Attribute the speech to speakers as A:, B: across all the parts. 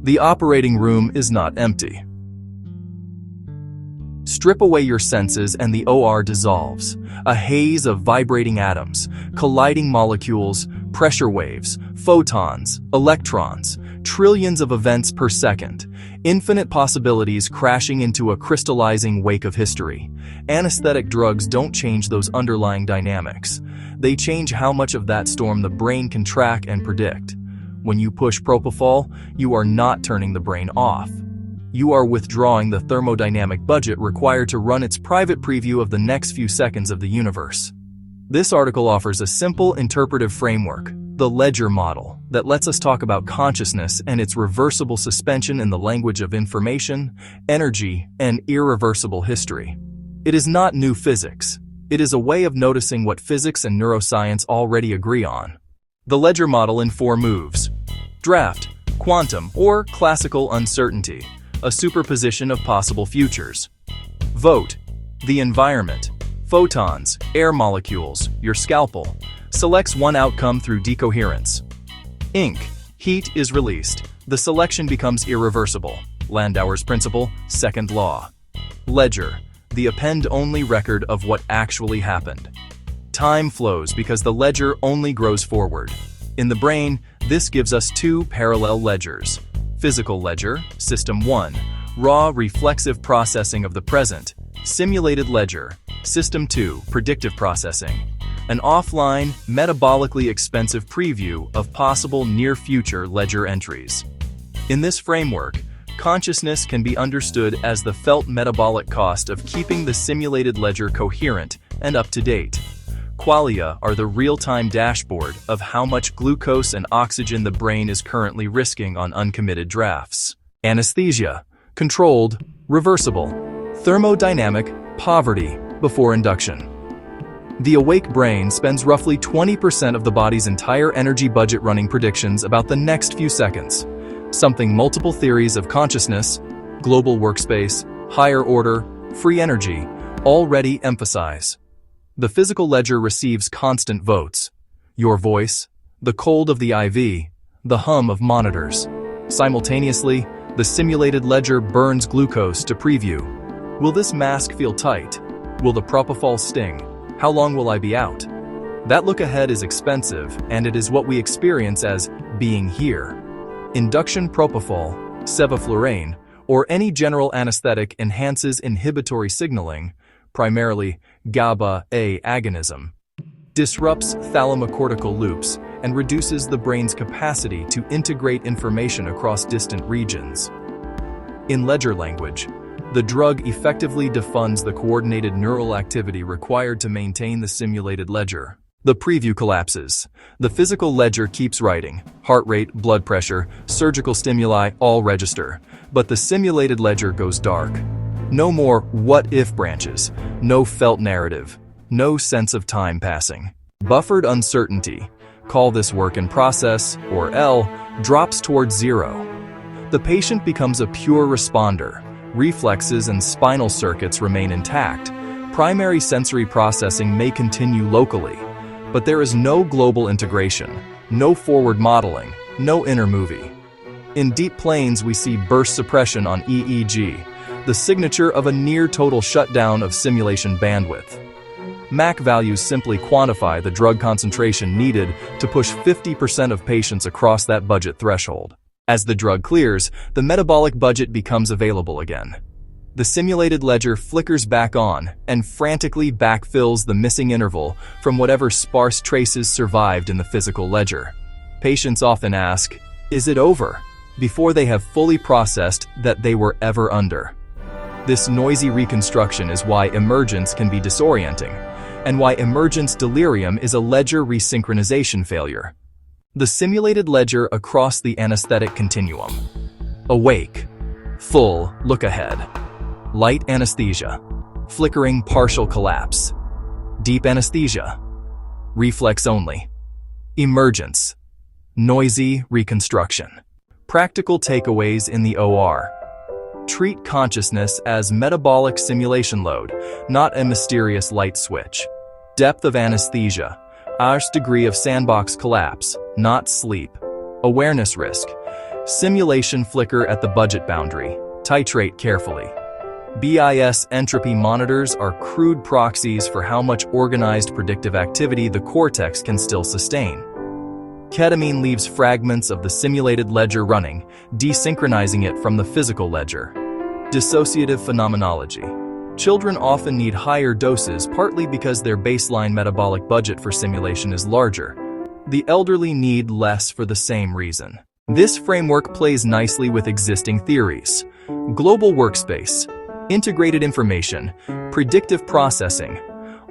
A: The operating room is not empty. Strip away your senses and the OR dissolves. A haze of vibrating atoms, colliding molecules, pressure waves, photons, electrons, trillions of events per second, infinite possibilities crashing into a crystallizing wake of history. Anesthetic drugs don't change those underlying dynamics. They change how much of that storm the brain can track and predict. When you push propofol, you are not turning the brain off. You are withdrawing the thermodynamic budget required to run its private preview of the next few seconds of the universe. This article offers a simple interpretive framework, the ledger model, that lets us talk about consciousness and its reversible suspension in the language of information, energy, and irreversible history. It is not new physics. It is a way of noticing what physics and neuroscience already agree on. The ledger model in 4 moves. Draft, quantum, or classical uncertainty, a superposition of possible futures. Vote, the environment, photons, air molecules, your scalpel, selects one outcome through decoherence. Ink, heat is released. The selection becomes irreversible. Landauer's principle, second law. Ledger, the append-only record of what actually happened. Time flows because the ledger only grows forward. In the brain, this gives us 2 parallel ledgers. Physical ledger, System 1, raw reflexive processing of the present. Simulated ledger, System 2, predictive processing. An offline, metabolically expensive preview of possible near-future ledger entries. In this framework, consciousness can be understood as the felt metabolic cost of keeping the simulated ledger coherent and up-to-date. Qualia are the real-time dashboard of how much glucose and oxygen the brain is currently risking on uncommitted drafts. Anesthesia, controlled, reversible, thermodynamic, poverty, before induction. The awake brain spends roughly 20% of the body's entire energy budget running predictions about the next few seconds, something multiple theories of consciousness, global workspace, higher order, free energy already emphasize. The physical ledger receives constant votes. Your voice, the cold of the IV, the hum of monitors. Simultaneously, the simulated ledger burns glucose to preview. Will this mask feel tight? Will the propofol sting? How long will I be out? That look ahead is expensive, and it is what we experience as being here. Induction propofol, sevoflurane, or any general anesthetic enhances inhibitory signaling, primarily GABA-A agonism, disrupts thalamocortical loops, and reduces the brain's capacity to integrate information across distant regions. In ledger language, the drug effectively defunds the coordinated neural activity required to maintain the simulated ledger. The preview collapses. The physical ledger keeps writing. Heart rate, blood pressure, surgical stimuli all register, but the simulated ledger goes dark. No more what-if branches, no felt narrative, no sense of time passing. Buffered uncertainty, call this work in process, or L, drops towards 0. The patient becomes a pure responder. Reflexes and spinal circuits remain intact. Primary sensory processing may continue locally, but there is no global integration, no forward modeling, no inner movie. In deep planes, we see burst suppression on EEG, the signature of a near-total shutdown of simulation bandwidth. MAC values simply quantify the drug concentration needed to push 50% of patients across that budget threshold. As the drug clears, the metabolic budget becomes available again. The simulated ledger flickers back on and frantically backfills the missing interval from whatever sparse traces survived in the physical ledger. Patients often ask, "Is it over?" before they have fully processed that they were ever under. This noisy reconstruction is why emergence can be disorienting, and why emergence delirium is a ledger resynchronization failure. The simulated ledger across the anesthetic continuum. Awake. Full look ahead. Light anesthesia. Flickering partial collapse. Deep anesthesia. Reflex only. Emergence. Noisy reconstruction. Practical takeaways in the OR. Treat consciousness as metabolic simulation load, not a mysterious light switch. Depth of anesthesia. R's degree of sandbox collapse, not sleep. Awareness risk. Simulation flicker at the budget boundary. Titrate carefully. BIS entropy monitors are crude proxies for how much organized predictive activity the cortex can still sustain. Ketamine leaves fragments of the simulated ledger running, desynchronizing it from the physical ledger. Dissociative phenomenology. Children often need higher doses partly because their baseline metabolic budget for simulation is larger. The elderly need less for the same reason. This framework plays nicely with existing theories. Global workspace, integrated information, predictive processing,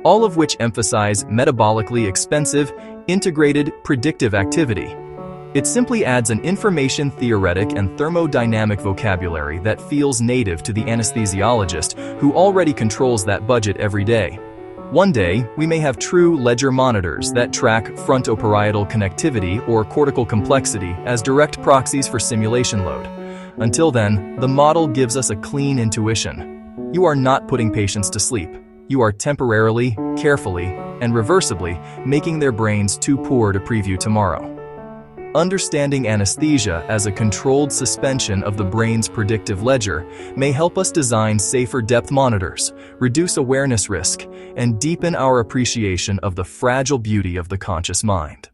A: all of which emphasize metabolically expensive, integrated, predictive activity. It simply adds an information theoretic and thermodynamic vocabulary that feels native to the anesthesiologist who already controls that budget every day. One day, we may have true ledger monitors that track frontoparietal connectivity or cortical complexity as direct proxies for simulation load. Until then, the model gives us a clean intuition. You are not putting patients to sleep. You are temporarily, carefully, and reversibly making their brains too poor to preview tomorrow. Understanding anesthesia as a controlled suspension of the brain's predictive ledger may help us design safer depth monitors, reduce awareness risk, and deepen our appreciation of the fragile beauty of the conscious mind.